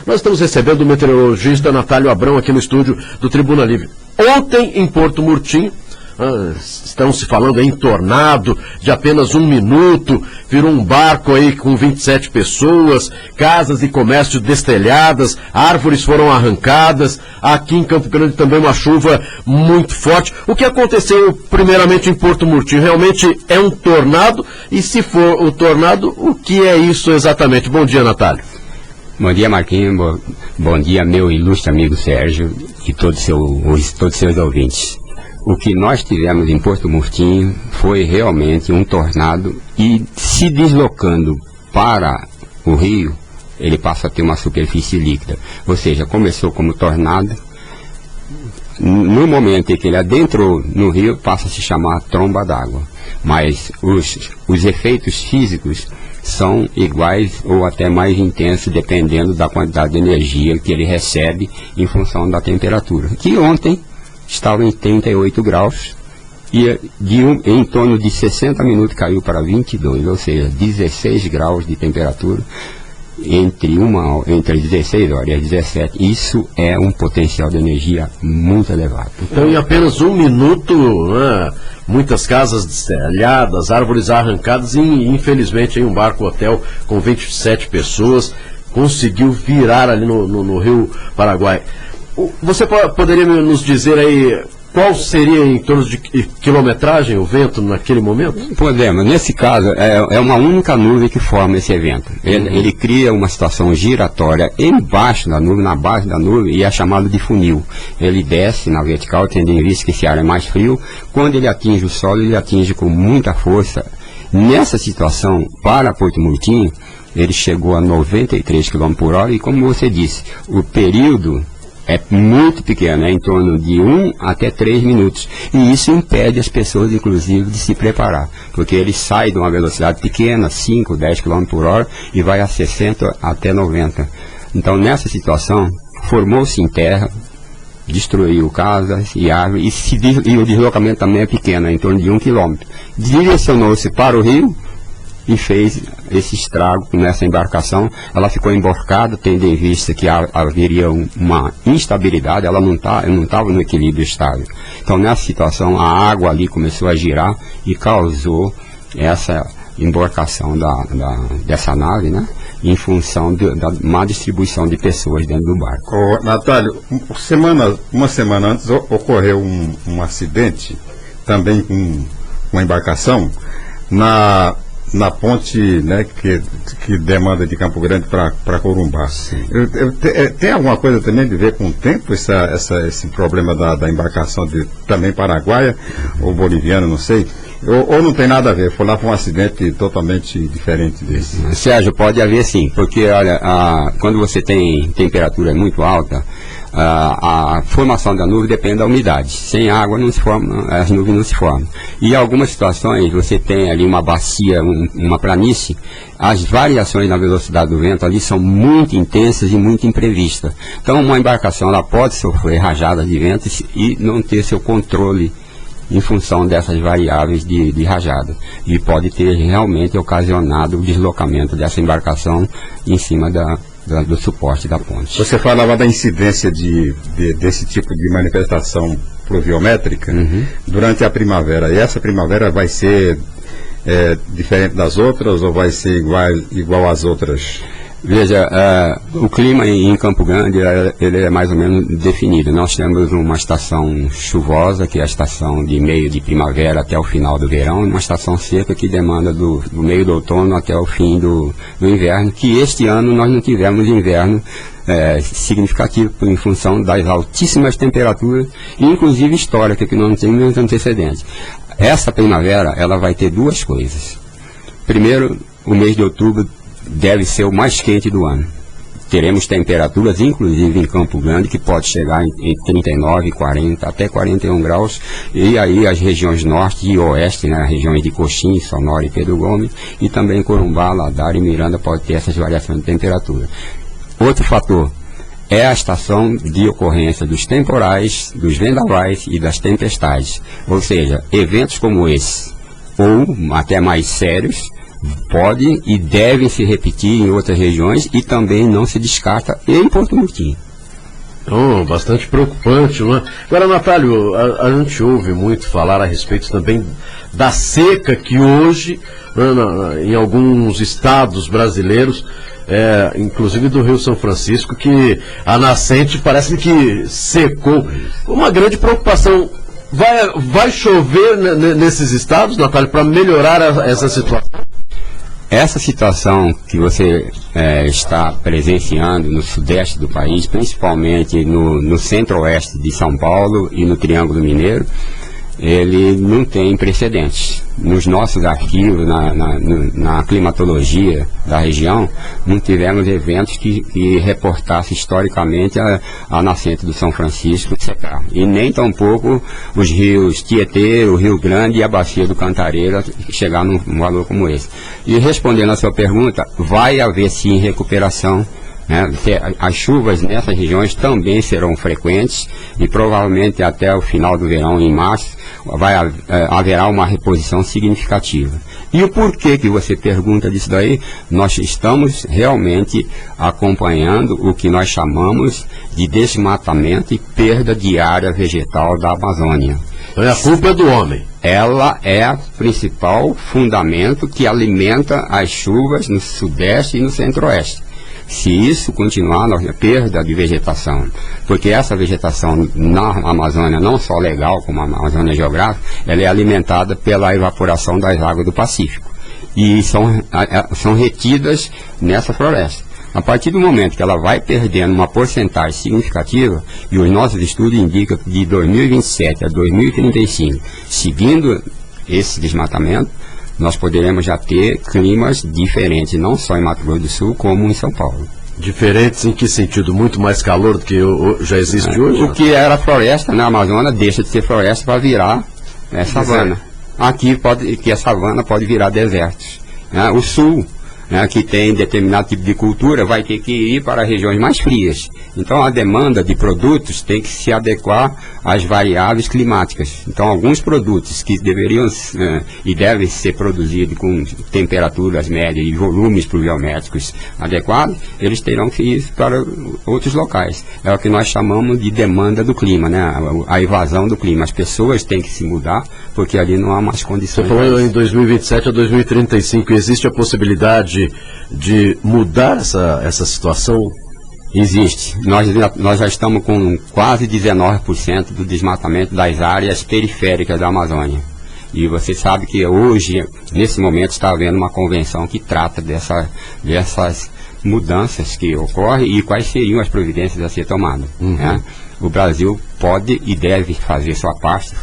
Nós estamos recebendo o meteorologista Natálio Abrão aqui no estúdio do Tribuna Livre. Ontem, em Porto Murtinho, estão se falando aí em tornado de apenas 1 minuto, virou um barco aí com 27 pessoas, casas e comércios destelhadas, árvores foram arrancadas, aqui em Campo Grande também uma chuva muito forte. O que aconteceu primeiramente em Porto Murtinho? Realmente é um tornado? E se for o tornado, o que é isso exatamente? Bom dia, Natálio. Bom dia, Marquinhos. Bom dia, meu ilustre amigo Sérgio e todos os seus ouvintes. O que nós tivemos em Porto Murtinho foi realmente um tornado, e se deslocando para o rio, ele passa a ter uma superfície líquida. Ou seja, começou como tornado, no momento em que ele adentrou no rio, passa a se chamar tromba d'água. Mas os efeitos físicos são iguais ou até mais intensos, dependendo da quantidade de energia que ele recebe em função da temperatura. Que ontem estava em 38 graus e em torno de 60 minutos caiu para 22, ou seja, 16 graus de temperatura entre 16 horas e 17. Isso é um potencial de energia muito elevado. Então, em apenas 1 minuto, muitas casas destelhadas, árvores arrancadas e, infelizmente, em um barco-hotel com 27 pessoas conseguiu virar ali no Rio Paraguai. Você poderia nos dizer aí qual seria em torno de quilometragem o vento naquele momento? Podemos. Nesse caso, é uma única nuvem que forma esse evento. Ele cria uma situação giratória embaixo da nuvem, na base da nuvem, e é chamado de funil. Ele desce na vertical, tendo em vista que esse ar é mais frio. Quando ele atinge o solo, ele atinge com muita força. Nessa situação, para Porto Murtinho, ele chegou a 93 km por hora, e como você disse, o período é muito pequeno, em torno de 1 até 3 minutos. E isso impede as pessoas, inclusive, de se preparar. Porque ele sai de uma velocidade pequena, 5, 10 km por hora, e vai a 60 até 90. Então, nessa situação, formou-se em terra, destruiu casas e árvores, e o deslocamento também é pequeno, em torno de 1 km. Direcionou-se para o rio e fez esse estrago nessa embarcação. Ela ficou emborcada, tendo em vista que haveria uma instabilidade, ela não estava no equilíbrio estável. Então, nessa situação, a água ali começou a girar e causou essa embarcação dessa nave, né, em função da má distribuição de pessoas dentro do barco. Natálio, uma semana antes ocorreu um acidente também com uma embarcação na ponte, né, que demanda de Campo Grande para Corumbá. Tem alguma coisa também de ver com o tempo, esse problema da embarcação também paraguaia ou boliviana, não sei, ou não tem nada a ver, foi lá para um acidente totalmente diferente desse? Sérgio, pode haver sim, porque olha, quando você tem temperatura muito alta, a formação da nuvem depende da umidade. Sem água não se forma, as nuvens não se formam. E em algumas situações você tem ali uma bacia, uma planície, as variações na velocidade do vento ali são muito intensas e muito imprevistas. Então uma embarcação ela pode sofrer rajadas de vento e não ter seu controle em função dessas variáveis de rajada. E pode ter realmente ocasionado o deslocamento dessa embarcação em cima do suporte da ponte. Você falava da incidência desse tipo de manifestação pluviométrica durante a primavera. E essa primavera vai ser diferente das outras ou vai ser igual às outras? Veja, o clima em Campo Grande ele é mais ou menos definido. Nós temos uma estação chuvosa, que é a estação de meio de primavera até o final do verão, e uma estação seca que demanda do meio do outono até o fim do inverno, que este ano nós não tivemos inverno significativo em função das altíssimas temperaturas, inclusive histórica, que não temos antecedentes. Essa primavera ela vai ter duas coisas. Primeiro, o mês de outubro deve ser o mais quente do ano. Teremos temperaturas, inclusive em Campo Grande, que pode chegar em 39, 40, até 41 graus. E aí as regiões norte e oeste, né, as regiões de Coxim, Sonora e Pedro Gomes, e também Corumbá, Ladar e Miranda pode ter essas variações de temperatura. Outro fator é a estação de ocorrência dos temporais, dos vendavais e das tempestades. Ou seja, eventos como esse, ou até mais sérios, Pode e deve se repetir em outras regiões e também não se descarta em Porto Murtinho. Oh, bastante preocupante, não é? Agora, Natálio, a gente ouve muito falar a respeito também da seca que hoje, em alguns estados brasileiros, inclusive do Rio São Francisco, que a nascente parece que secou. Uma grande preocupação. Vai chover nesses estados, Natálio, para melhorar essa situação? Essa situação que você está presenciando no sudeste do país, principalmente no centro-oeste de São Paulo e no Triângulo Mineiro, ele não tem precedentes. Nos nossos arquivos, na climatologia da região, não tivemos eventos que reportassem historicamente a nascente do São Francisco secar. E nem tampouco os rios Tietê, o Rio Grande e a Bacia do Cantareira chegar num valor como esse. E respondendo à sua pergunta, vai haver sim recuperação. As chuvas nessas regiões também serão frequentes e provavelmente até o final do verão, em março, haverá uma reposição significativa. E o porquê que você pergunta disso daí? Nós estamos realmente acompanhando o que nós chamamos de desmatamento e perda de área vegetal da Amazônia. Então a culpa é do homem. Ela é o principal fundamento que alimenta as chuvas no sudeste e no centro-oeste. Se isso continuar, a perda de vegetação, porque essa vegetação na Amazônia, não só legal como a Amazônia geográfica, ela é alimentada pela evaporação das águas do Pacífico e são retidas nessa floresta. A partir do momento que ela vai perdendo uma porcentagem significativa, e os nossos estudos indicam que de 2027 a 2035, seguindo esse desmatamento, nós poderemos já ter climas diferentes, não só em Mato Grosso do Sul, como em São Paulo. Diferentes em que sentido? Muito mais calor do que já existe hoje? O que era floresta na Amazônia deixa de ser floresta para virar savana. Aqui a savana pode virar desertos. O sul, que tem determinado tipo de cultura, vai ter que ir para regiões mais frias. Então a demanda de produtos tem que se adequar às variáveis climáticas. Então alguns produtos que deveriam e devem ser produzidos com temperaturas médias e volumes pluviométricos adequados, eles terão que ir para outros locais. É o que nós chamamos de demanda do clima, a evasão do clima. As pessoas têm que se mudar porque ali não há mais condições. Você falou em 2027 a 2035, existe a possibilidade de mudar essa situação? Existe. Nós já estamos com quase 19% do desmatamento das áreas periféricas da Amazônia. E você sabe que hoje, nesse momento, está havendo uma convenção que trata dessas mudanças que ocorrem e quais seriam as providências a ser tomadas. O Brasil pode e deve fazer sua parte,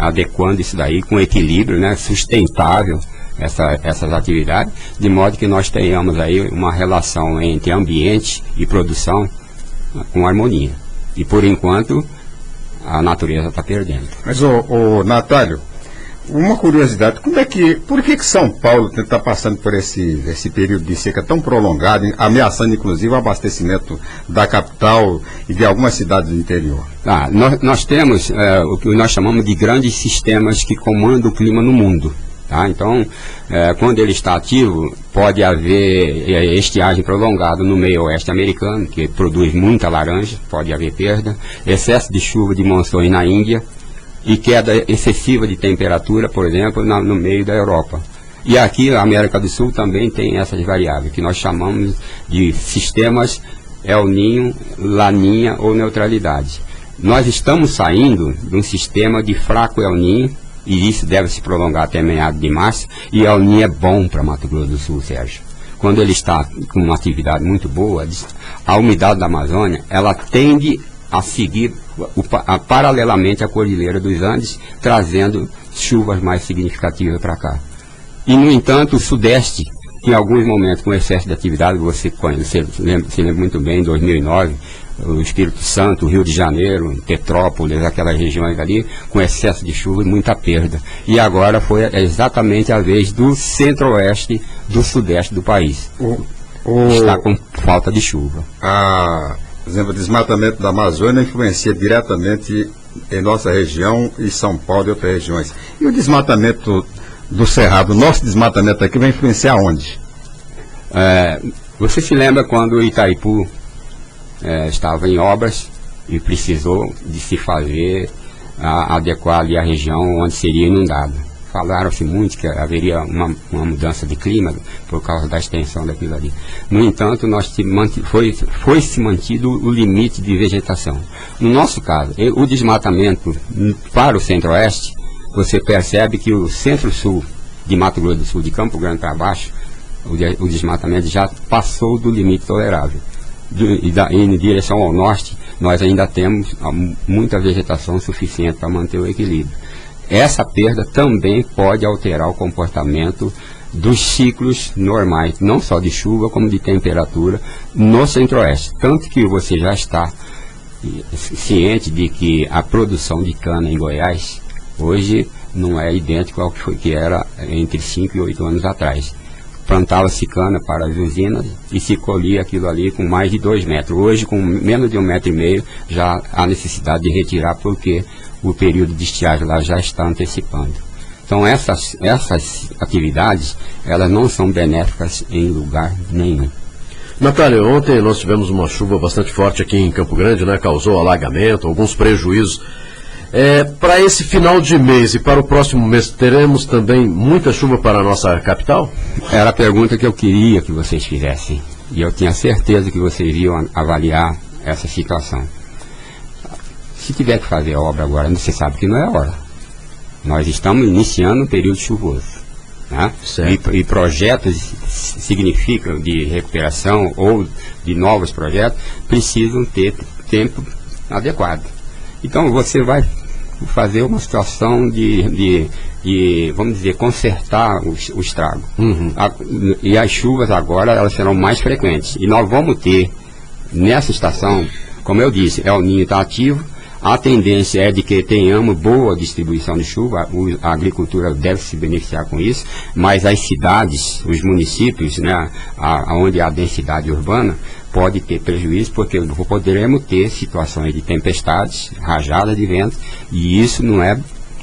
adequando isso daí com equilíbrio, sustentável, essas atividades, de modo que nós tenhamos aí uma relação entre ambiente e produção com harmonia. E por enquanto a natureza está perdendo. Mas Natálio, uma curiosidade, por que São Paulo está passando por esse período de seca tão prolongado, ameaçando inclusive o abastecimento da capital e de algumas cidades do interior? Nós temos o que nós chamamos de grandes sistemas que comandam o clima no mundo. Então, quando ele está ativo, pode haver estiagem prolongada no meio oeste americano, que produz muita laranja, pode haver perda, excesso de chuva de monções na Índia e queda excessiva de temperatura, por exemplo, no meio da Europa. E aqui, a América do Sul também tem essas variáveis, que nós chamamos de sistemas El Niño, Laninha ou neutralidade. Nós estamos saindo de um sistema de fraco El Niño, e isso deve se prolongar até meados de março, e El Niño é bom para Mato Grosso do Sul, Sérgio. Quando ele está com uma atividade muito boa, a umidade da Amazônia, ela tende a seguir paralelamente à Cordilheira dos Andes, trazendo chuvas mais significativas para cá. E, no entanto, o Sudeste, em alguns momentos, com excesso de atividade, você lembra muito bem, em 2009, o Espírito Santo, o Rio de Janeiro, Petrópolis, aquelas regiões ali, com excesso de chuva e muita perda. E agora foi exatamente a vez do centro-oeste, do sudeste do país. Está com falta de chuva. Por exemplo, o desmatamento da Amazônia influencia diretamente em nossa região e São Paulo e outras regiões. E o desmatamento do Cerrado, nosso desmatamento aqui vai influenciar onde? Você se lembra quando o Itaipu estava em obras e precisou de se fazer, adequar ali a região onde seria inundada. Falaram-se muito que haveria uma mudança de clima por causa da extensão daquilo ali. No entanto, foi-se mantido o limite de vegetação. No nosso caso, o desmatamento para o centro-oeste, você percebe que o centro-sul de Mato Grosso do Sul, de Campo Grande para baixo, o desmatamento já passou do limite tolerável. Em direção ao norte, nós ainda temos muita vegetação suficiente para manter o equilíbrio. Essa perda também pode alterar o comportamento dos ciclos normais, não só de chuva, como de temperatura no centro-oeste. Tanto que você já está ciente de que a produção de cana em Goiás, hoje, não é idêntico ao que era entre 5 e 8 anos atrás. Plantava-se cana para as usinas e se colhia aquilo ali com mais de 2 metros. Hoje, com menos de 1,5 metro, já há necessidade de retirar, porque o período de estiagem lá já está antecipando. Então essas atividades, elas não são benéficas em lugar nenhum. Natália, ontem nós tivemos uma chuva bastante forte aqui em Campo Grande, né? Causou alagamento, alguns prejuízos. Para esse final de mês e para o próximo mês, teremos também muita chuva para a nossa capital? Era a pergunta que eu queria que vocês fizessem. E eu tinha certeza que vocês iam avaliar essa situação. Se tiver que fazer obra agora, você sabe que não é hora. Nós estamos iniciando um período chuvoso, né? E projetos significam de recuperação ou de novos projetos precisam ter tempo adequado. Então você vai fazer uma situação de vamos dizer, consertar o estrago. E as chuvas agora, elas serão mais frequentes. E nós vamos ter, nessa estação, como eu disse, El Niño está ativo. A tendência é de que tenhamos boa distribuição de chuva, a agricultura deve se beneficiar com isso, mas as cidades, os municípios, né, onde há densidade urbana, pode ter prejuízo, porque poderemos ter situações de tempestades, rajadas de vento, e isso não é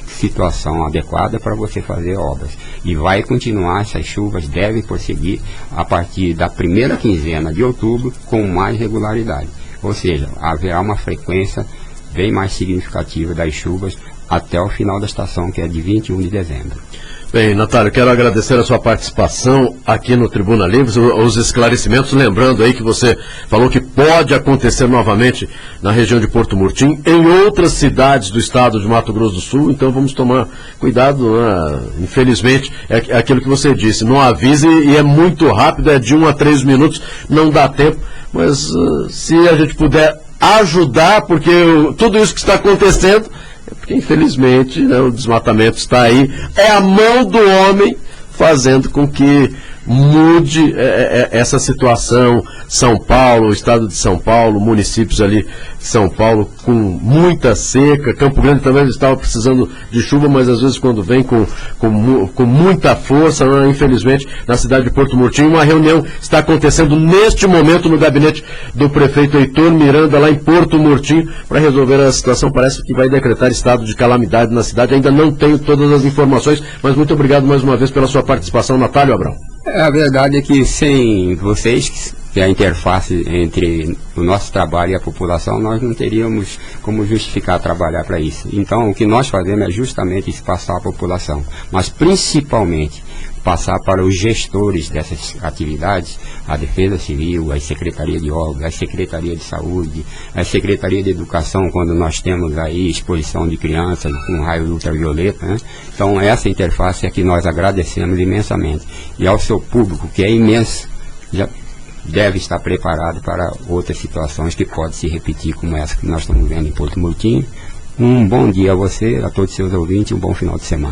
situação adequada para você fazer obras. E vai continuar, essas chuvas devem prosseguir a partir da primeira quinzena de outubro com mais regularidade. Ou seja, haverá uma frequência bem mais significativa das chuvas até o final da estação, que é de 21 de dezembro. Bem, Natália, quero agradecer a sua participação aqui no Tribuna Livre, os esclarecimentos, lembrando aí que você falou que pode acontecer novamente na região de Porto Murtinho, em outras cidades do estado de Mato Grosso do Sul, então vamos tomar cuidado, né? Infelizmente, é aquilo que você disse, não avise e é muito rápido, é de 1 a 3 minutos, não dá tempo, mas se a gente puder ajudar, porque tudo isso que está acontecendo, porque infelizmente, né, o desmatamento está aí, é a mão do homem fazendo com que mude essa situação. São Paulo, o estado de São Paulo, municípios ali de São Paulo com muita seca. Campo Grande também estava precisando de chuva, mas às vezes quando vem com muita força, né? Infelizmente, na cidade de Porto Murtinho, uma reunião está acontecendo neste momento no gabinete do prefeito Heitor Miranda, lá em Porto Murtinho, para resolver a situação. Parece que vai decretar estado de calamidade na cidade. Ainda não tenho todas as informações, mas muito obrigado mais uma vez pela sua participação, Natália Abrão. A verdade é que sem vocês, que é a interface entre o nosso trabalho e a população, nós não teríamos como justificar trabalhar para isso. Então, o que nós fazemos é justamente isso, passar à população, mas principalmente passar para os gestores dessas atividades, a Defesa Civil, a Secretaria de Obras, a Secretaria de Saúde, a Secretaria de Educação, quando nós temos aí exposição de crianças com raio ultravioleta, né? Então essa interface é que nós agradecemos imensamente. E ao seu público, que é imenso, já deve estar preparado para outras situações que podem se repetir, como essa que nós estamos vendo em Porto Murtinho. Um bom dia a você, a todos os seus ouvintes, um bom final de semana.